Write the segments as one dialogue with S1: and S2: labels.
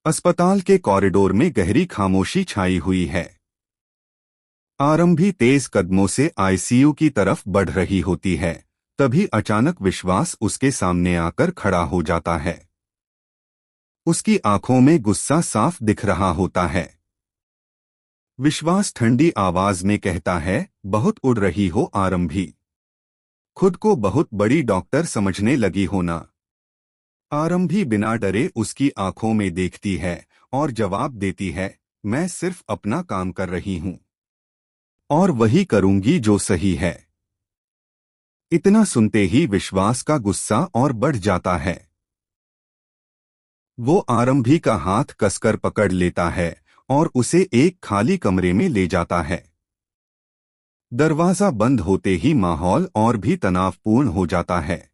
S1: अस्पताल के कॉरिडोर में गहरी खामोशी छाई हुई है। आरंभी तेज कदमों से आईसीयू की तरफ बढ़ रही होती है। तभी अचानक विश्वास उसके सामने आकर खड़ा हो जाता है। उसकी आंखों में गुस्सा साफ दिख रहा होता है। विश्वास ठंडी आवाज में कहता है, बहुत उड़ रही हो आरंभी। खुद को बहुत बड़ी डॉक्टर समझने लगी हो ना। आरंभी बिना डरे उसकी आंखों में देखती है और जवाब देती है, मैं सिर्फ अपना काम कर रही हूं और वही करूंगी जो सही है। इतना सुनते ही विश्वास का गुस्सा और बढ़ जाता है। वो आरंभी का हाथ कसकर पकड़ लेता है और उसे एक खाली कमरे में ले जाता है। दरवाजा बंद होते ही माहौल और भी तनावपूर्ण हो जाता है।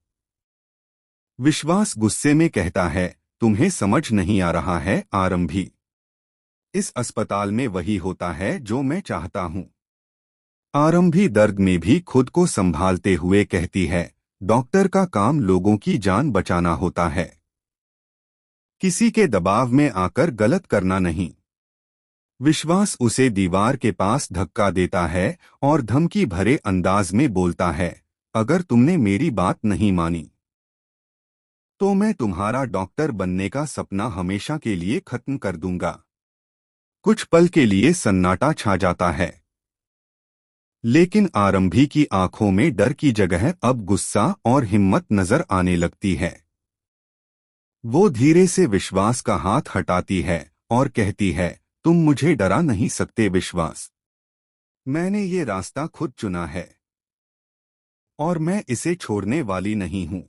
S1: विश्वास गुस्से में कहता है, तुम्हें समझ नहीं आ रहा है आरंभी। इस अस्पताल में वही होता है जो मैं चाहता हूं। आरंभी दर्द में भी खुद को संभालते हुए कहती है, डॉक्टर का काम लोगों की जान बचाना होता है, किसी के दबाव में आकर गलत करना नहीं। विश्वास उसे दीवार के पास धक्का देता है और धमकी भरे अंदाज में बोलता है, अगर तुमने मेरी बात नहीं मानी तो मैं तुम्हारा डॉक्टर बनने का सपना हमेशा के लिए खत्म कर दूंगा। कुछ पल के लिए सन्नाटा छा जाता है, लेकिन आरंभी की आंखों में डर की जगह अब गुस्सा और हिम्मत नजर आने लगती है। वो धीरे से विश्वास का हाथ हटाती है और कहती है, तुम मुझे डरा नहीं सकते विश्वास। मैंने ये रास्ता खुद चुना है और मैं इसे छोड़ने वाली नहीं हूं।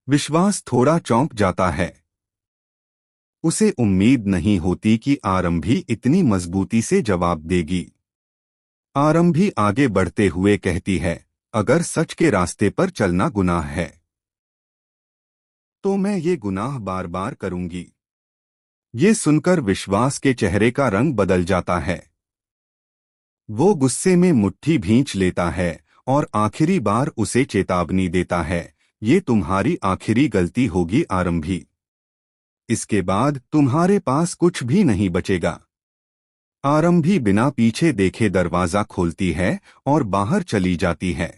S1: विश्वास थोड़ा चौंक जाता है। उसे उम्मीद नहीं होती कि आरंभी इतनी मजबूती से जवाब देगी। आरंभी आगे बढ़ते हुए कहती है, अगर सच के रास्ते पर चलना गुनाह है तो मैं ये गुनाह बार बार करूंगी। ये सुनकर विश्वास के चेहरे का रंग बदल जाता है। वो गुस्से में मुट्ठी भींच लेता है और आखिरी बार उसे चेतावनी देता है, ये तुम्हारी आखिरी गलती होगी आरंभी। इसके बाद तुम्हारे पास कुछ भी नहीं बचेगा। आरंभी बिना पीछे देखे दरवाजा खोलती है और बाहर चली जाती है।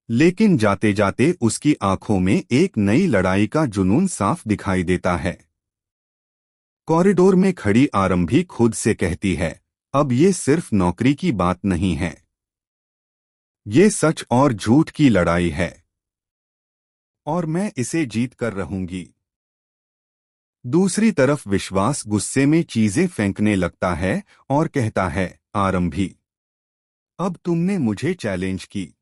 S1: लेकिन जाते जाते उसकी आंखों में एक नई लड़ाई का जुनून साफ दिखाई देता है। कॉरिडोर में खड़ी आरंभी खुद से कहती है, अब ये सिर्फ नौकरी की बात नहीं है, ये सच और झूठ की लड़ाई है और मैं इसे जीत कर रहूंगी। दूसरी तरफ विश्वास गुस्से में चीजें फेंकने लगता है और कहता है, आरंभी, अब तुमने मुझे चैलेंज की,